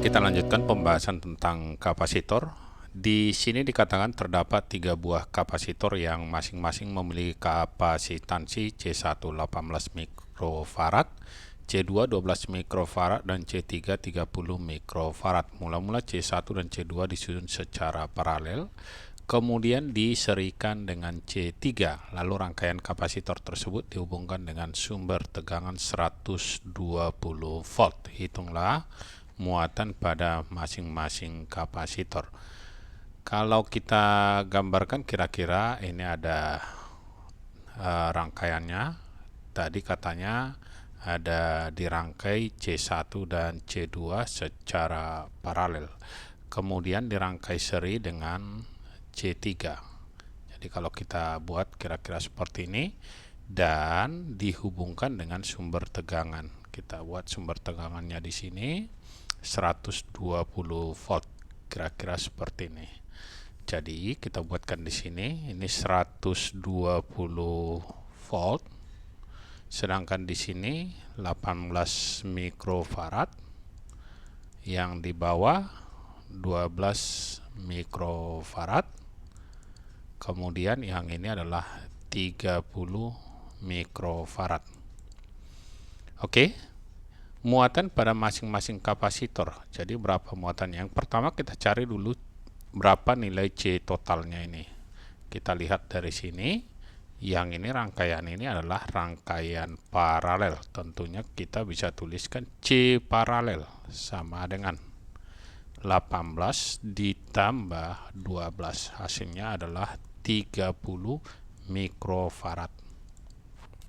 Kita lanjutkan pembahasan tentang kapasitor. Di sini dikatakan terdapat 3 buah kapasitor yang masing-masing memiliki kapasitansi C1 18 mikrofarad, C2 12 mikrofarad, dan C3 30 mikrofarad. Mula-mula C1 dan C2 disusun secara paralel, kemudian diserikan dengan C3. Lalu rangkaian kapasitor tersebut dihubungkan dengan sumber tegangan 120 volt. Hitunglah muatan pada masing-masing kapasitor. Kalau kita gambarkan kira-kira ini ada rangkaiannya. Tadi katanya ada dirangkai C1 dan C2 secara paralel. Kemudian dirangkai seri dengan C3. Jadi kalau kita buat kira-kira seperti ini dan dihubungkan dengan sumber tegangan. Kita buat sumber tegangannya di sini 120 volt, kira-kira seperti ini. Jadi kita buatkan di sini, ini 120 volt, sedangkan di sini 18 mikrofarad, yang di bawah 12 mikrofarad, kemudian yang ini adalah 30 mikrofarad. Oke. Muatan pada masing-masing kapasitor. Jadi berapa muatannya? Yang pertama kita cari dulu berapa nilai C totalnya ini. Kita lihat dari sini. Yang ini rangkaian ini adalah rangkaian paralel. Tentunya kita bisa tuliskan C paralel sama dengan 18 ditambah 12. Hasilnya adalah 30 mikrofarad.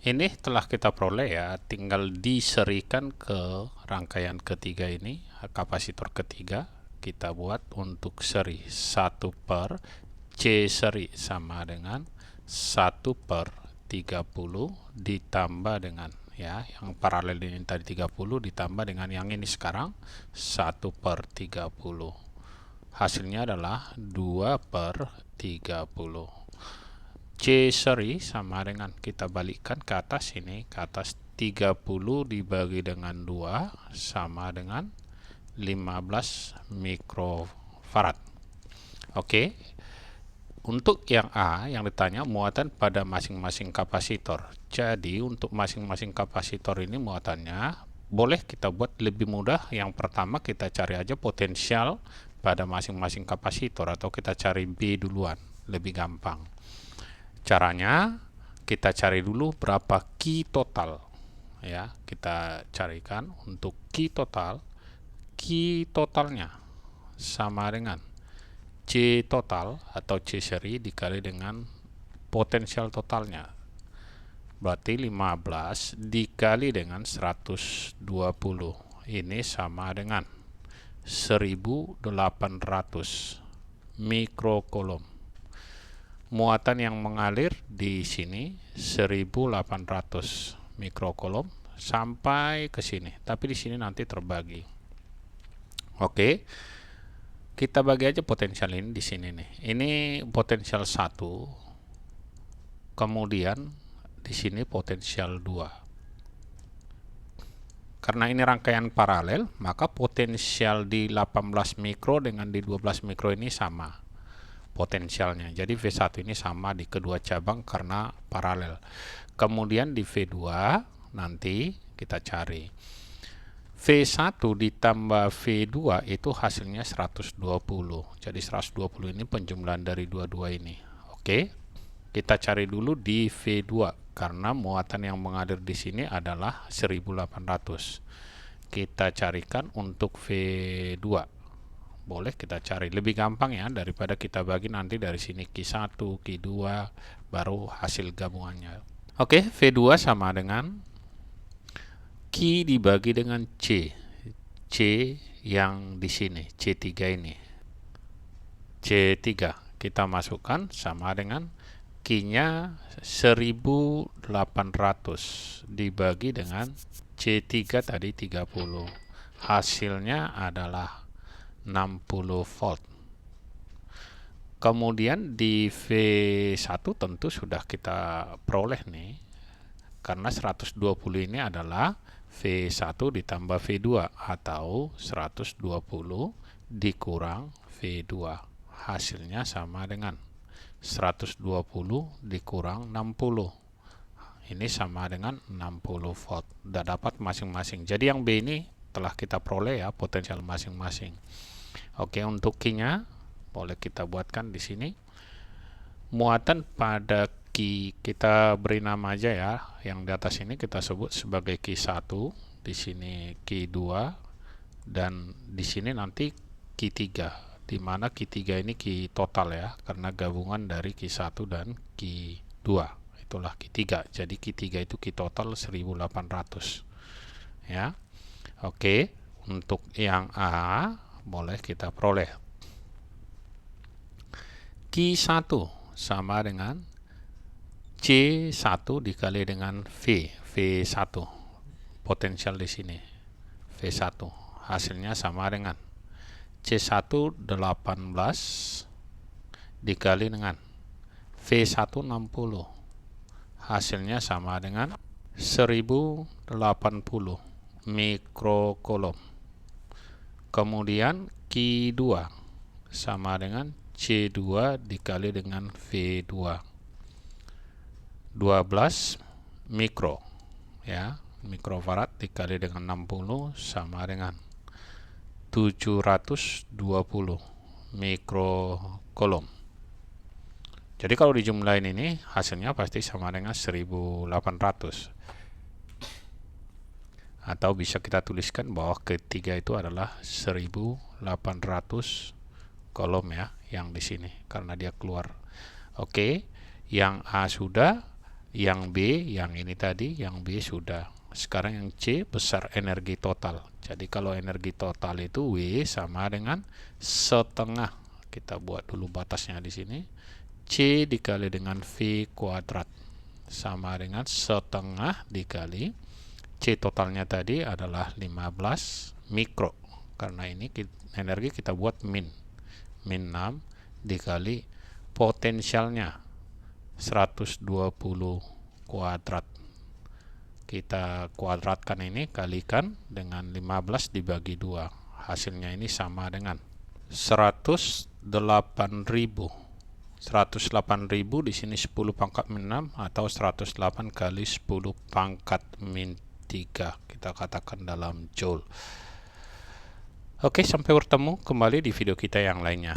Ini telah kita peroleh ya, tinggal diserikan ke rangkaian ketiga ini, kapasitor ketiga. Kita buat untuk seri 1 per C seri sama dengan 1 per 30 ditambah dengan ya, yang paralel ini tadi 30 ditambah dengan yang ini sekarang 1 per 30. Hasilnya adalah 2 per 30. C seri sama dengan, kita balikkan ke atas ini, ke atas 30 dibagi dengan 2 sama dengan 15 mikrofarad. Oke. Untuk yang A, yang ditanya muatan pada masing-masing kapasitor. Jadi untuk masing-masing kapasitor ini muatannya boleh kita buat lebih mudah. Yang pertama kita cari aja potensial pada masing-masing kapasitor, atau kita cari B duluan, lebih gampang. Caranya kita cari dulu berapa Q total ya, kita carikan untuk Q total. Q totalnya sama dengan C total atau C seri dikali dengan potensial totalnya, berarti 15 dikali dengan 120, ini sama dengan 1800 mikrocoulomb. Muatan yang mengalir di sini 1800 mikrocoulomb sampai ke sini, tapi di sini nanti terbagi. Oke. Kita bagi aja potensial ini di sini nih. Ini potensial 1. Kemudian di sini potensial 2. Karena ini rangkaian paralel, maka potensial di 18 mikro dengan di 12 mikro ini sama potensialnya. Jadi V1 ini sama di kedua cabang karena paralel. Kemudian di V2 nanti kita cari V1 ditambah V2 itu hasilnya 120. Jadi 120 ini penjumlahan dari dua-dua ini. Oke. Kita cari dulu di V2 karena muatan yang mengalir di sini adalah 1800. Kita carikan untuk V2. Boleh kita cari, lebih gampang ya daripada kita bagi nanti dari sini Q1, Q2 baru hasil gabungannya. Oke, V2 sama dengan Q dibagi dengan C. C yang di sini, C3 ini. C3 kita masukkan sama dengan Q-nya 1800 dibagi dengan C3 tadi 30. Hasilnya adalah 60 volt. Kemudian di V1 tentu sudah kita peroleh nih. Karena 120 ini adalah V1 ditambah V2 atau 120 dikurang V2. Hasilnya sama dengan 120 dikurang 60. Ini sama dengan 60 volt. Sudah dapat masing-masing. Jadi yang B ini telah kita peroleh ya potensial masing-masing. Oke, untuk Q-nya boleh kita buatkan di sini. Muatan pada Q kita beri nama aja ya. Yang di atas ini kita sebut sebagai Q1, di sini Q2 dan di sini nanti Q3. Di mana Q3 ini Q total ya, karena gabungan dari Q1 dan Q2. Itulah Q3. Jadi Q3 itu Q total 1800. Ya. Oke, untuk yang A boleh kita peroleh. Q1 sama dengan C1 dikali dengan V1. Potensial di sini V1. Hasilnya sama dengan C1 18 dikali dengan V1 60. Hasilnya sama dengan 1080 mikrocoulomb. Kemudian Q2 sama dengan C2 dikali dengan V2. 12 mikro ya, mikrofarad dikali dengan 60 sama dengan 720 mikrocoulomb. Jadi kalau dijumlahin ini hasilnya pasti sama dengan 1800. Atau bisa kita tuliskan bahwa ketiga itu adalah 1800 kolom ya, yang di sini karena dia keluar. Oke, yang A sudah, yang B, yang ini tadi, yang B sudah. Sekarang yang C besar energi total. Jadi kalau energi total itu W sama dengan setengah. Kita buat dulu batasnya di sini. C dikali dengan V kuadrat sama dengan setengah dikali C totalnya tadi adalah 15 mikro. Karena ini energi kita buat min 6 dikali potensialnya 120 kuadrat. Kita kuadratkan ini, kalikan dengan 15 dibagi 2. Hasilnya ini sama dengan 108.000. 108.000 di sini 10 pangkat min 6 atau 108 kali 10 pangkat min 3. Kita katakan dalam joule. Oke, sampai bertemu kembali di video kita yang lainnya.